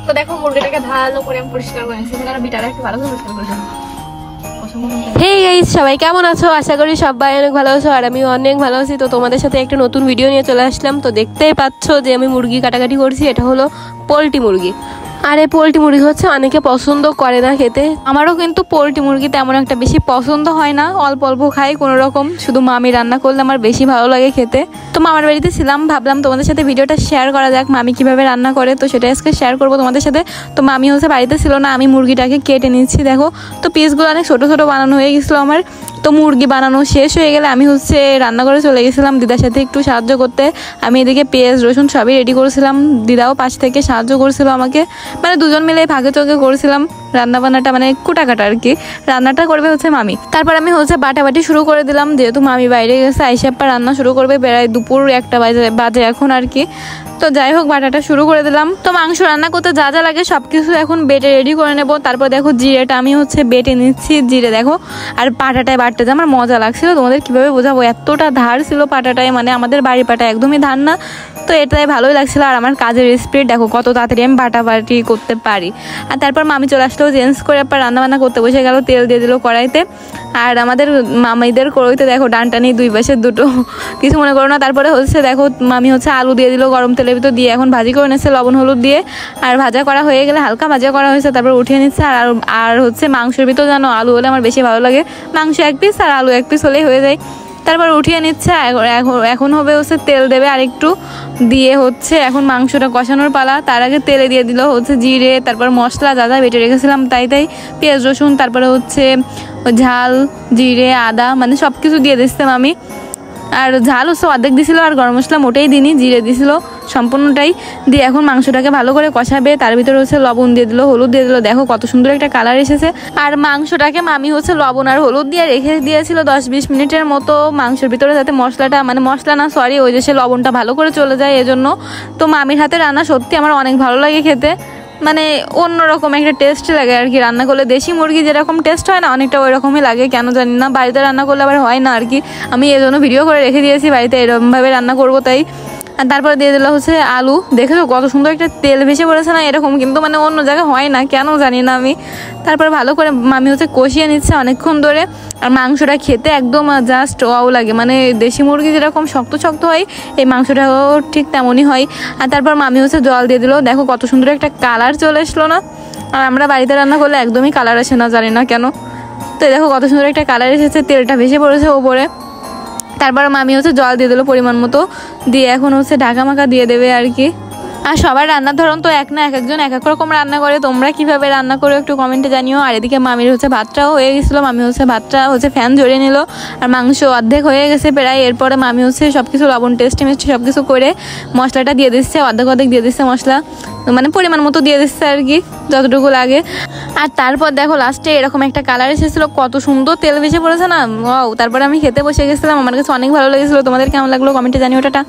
তো দেখো মুরগিটাকে ভালো করে আমি পরিষ্কার করে নিচ্ছি, বিটাটা একটু ভালো করে পরিষ্কার করে নিচ্ছি। হেই গাইস, সবাই কেমন আছো? আশা করি সবাই অনেক ভালো আছো, আর আমি অনেক ভালো আছি। তো তোমাদের সাথে একটা নতুন ভিডিও নিয়ে চলে আসলাম। তো দেখতেই পাচ্ছ যে আমি মুরগি কাটাকাটি করছি। এটা হলো পোলট্রি মুরগি। আর এই পোলট্রি মুরগি হচ্ছে অনেকে পছন্দ করে না খেতে। আমারও কিন্তু পোলট্রি মুরগি তেমন একটা বেশি পছন্দ হয় না, অল্প অল্প খাই কোনো রকম। শুধু মামি রান্না করলে আমার বেশি ভালো লাগে খেতে। তো মামার বাড়িতে ছিলাম, ভাবলাম তোমাদের সাথে ভিডিওটা শেয়ার করা যাক মামি কিভাবে রান্না করে। তো সেটা আজকে শেয়ার করবো তোমাদের সাথে। তো মামি হচ্ছে বাড়িতে ছিল না, আমি মুরগিটাকে কেটে নিচ্ছি। দেখো তো পিসগুলো অনেক ছোটো ছোটো বানানো হয়ে গেছিলো আমার। তো মুরগি বানানো শেষ হয়ে গেলে আমি হচ্ছে রান্নাঘরে চলে গেছিলাম দিদার সাথে একটু সাহায্য করতে। আমি এদিকে পেঁয়াজ রসুন সবই রেডি করেছিলাম, দিদাও পাশ থেকে সাহায্য করেছিল আমাকে। মানে দুজন মিলে ভাগে চোখে করেছিলাম রান্নাবান্নাটা, মানে কুটাকাটা আর কি। রান্নাটা করবে হচ্ছে মামি। তারপর আমি হচ্ছে বাটাবাটি শুরু করে দিলাম, যেহেতু মামি বাইরে গেছে, আইসাপ্পা রান্না শুরু করবে প্রায় দুপুর 1টা বাজে এখন আর কি। তো যাই হোক, বাটাটা শুরু করে দিলাম। তো মাংস রান্না করতে যা যা লাগে সবকিছু এখন বেটে রেডি করে নেব। তারপর দেখো জিরেটা আমি হচ্ছে বেটে নিচ্ছি, জিরে দেখো। আর পাটাটায় বাটতে যে আমার মজা লাগছিল, তোমাদের কিভাবে বোঝাবো, এতটা ধার ছিল পাটাটায়, মানে আমাদের বাড়ির পাটা একদমই ধার না। তো এটাই ভালোই লাগছিল। আর আমার কাজের স্পিড দেখো কত তাড়াতাড়ি আমি বাটাবাটি করতে পারি। আর তারপর মামি চলে আসলেও চেঞ্জ করে আবার রান্নাবান্না করতে বসে গেল, তেল দিয়ে দিল কড়াইতে। আর আমাদের মামিদের কড়াইতে দেখো ডানটা নিয়ে দুই পাশে দুটো, কিছু মনে করো না। তারপরে হচ্ছে দেখো মামি হচ্ছে আলু দিয়ে দিল গরম তেলের ভিতর দিয়ে, এখন ভাজি করে নিচ্ছে লবণ হলুদ দিয়ে। আর ভাজা করা হয়ে গেলে, হালকা ভাজা করা হয়েছে, তারপর উঠিয়ে নিচ্ছে। আর হচ্ছে মাংসের ভিতর জানো আলু হলে আমার বেশি ভালো লাগে, মাংস 1 পিস আর আলু 1 পিস হলেই হয়ে যায়। তারপর উঠিয়ে নিচ্ছে। এখন হবে হচ্ছে তেল দেবে আর একটু দিয়ে হচ্ছে এখন মাংসটা কষানোর পালা। তার আগে তেলে দিয়ে দিল হচ্ছে জিরে, তারপর মশলা যা যা বেটে রেখেছিলাম তাই পেঁয়াজ রসুন, তারপরে হচ্ছে ঝাল, জিরে, আদা, মানে সব কিছু দিয়ে দিচ্ছিলাম আমি। আর ঝাল হচ্ছে অর্ধেক দিছিল, আর গরম মশলা মোটেই দিইনি, জিরে দিছিল সম্পূর্ণটাই দিয়ে। এখন মাংসটাকে ভালো করে কষাবে, তার ভিতরে হচ্ছে লবণ দিয়ে দিল, হলুদ দিয়ে দিল, দেখো কত সুন্দর একটা কালার এসেছে। আর মাংসটাকে মামি হচ্ছে লবণ আর হলুদ দিয়ে রেখে দিয়েছিল 10-20 মিনিটের মতো মাংসের ভিতরে, যাতে মশলাটা, মানে মশলা না সরি, ওই যে সে লবণটা ভালো করে চলে যায় এজন্য। তো মামির হাতে রান্না সত্যি আমার অনেক ভালো লাগে খেতে, মানে অন্যরকম একটা টেস্ট লাগে আর কি। রান্না করলে দেশি মুরগি যেরকম টেস্ট হয় না, অনেকটা ওই রকমই লাগে, কেন জানি না। বাড়িতে রান্না করলে আবার হয় না আর কি। আমি এই জন্য ভিডিও করে রেখে দিয়েছি বাড়িতে এরকমভাবে রান্না করবো তাই। আর তারপরে দিয়ে দিল হচ্ছে আলু, দেখেছো কত সুন্দর একটা তেল ভেসে পড়েছে না, এরকম কিন্তু মানে অন্য জায়গায় হয় না, কেন জানি না আমি। তারপর ভালো করে মামি হচ্ছে কষিয়ে নিচ্ছে অনেকক্ষণ ধরে। আর মাংসটা খেতে একদম জাস্ট ওয়াও লাগে, মানে দেশি মুরগি যেরকম শক্ত শক্ত হয়, এই মাংসটাও ঠিক তেমনই হয়। আর তারপর মামি হচ্ছে জল দিয়ে দিল, দেখো কত সুন্দর একটা কালার চলে আসলো না। আর আমরা বাড়িতে রান্না করলে একদমই কালার আসে না, জানি না কেন। তো দেখো কত সুন্দর একটা কালার এসেছে, তেলটা ভেসে পড়েছে ওপরে। তারপর মামি হচ্ছে জল দিয়ে দিল পরিমাণ মতো, দিয়ে এখন হচ্ছে ঢাকা মাখা দিয়ে দেবে আর কি। আর সবার রান্নার ধরন তো এক না, এক একজন এক এক রকম রান্না করে। তোমরা কিভাবে রান্না করো একটু কমেন্টে জানিও। আর এদিকে মামির হচ্ছে ভাতটাও হয়ে গেছিলো, মামি হচ্ছে ভাতটা হচ্ছে ফ্যান ঝরিয়ে নিল। আর মাংস অর্ধেক হয়ে গেছে প্রায়। এরপরে মামি হচ্ছে সব কিছু লবণ টেস্টি মিষ্টি সব কিছু করে মশলাটা দিয়ে দিচ্ছে, অর্ধেক দিয়ে দিচ্ছে মশলা, মানে পরিমাণ মতো দিয়ে দিচ্ছে আর কি, যতটুকু লাগে। আর তারপর দেখো লাস্টে এরকম একটা কালার এসেছিলো, কত সুন্দর তেল ভেসে পড়েছে না, ওয়াও। তারপরে আমি খেতে বসে গেছিলাম, আমার কাছে অনেক ভালো লেগেছিলো। তোমাদের কেমন লাগলো কমেন্টে জানিও। টাটা।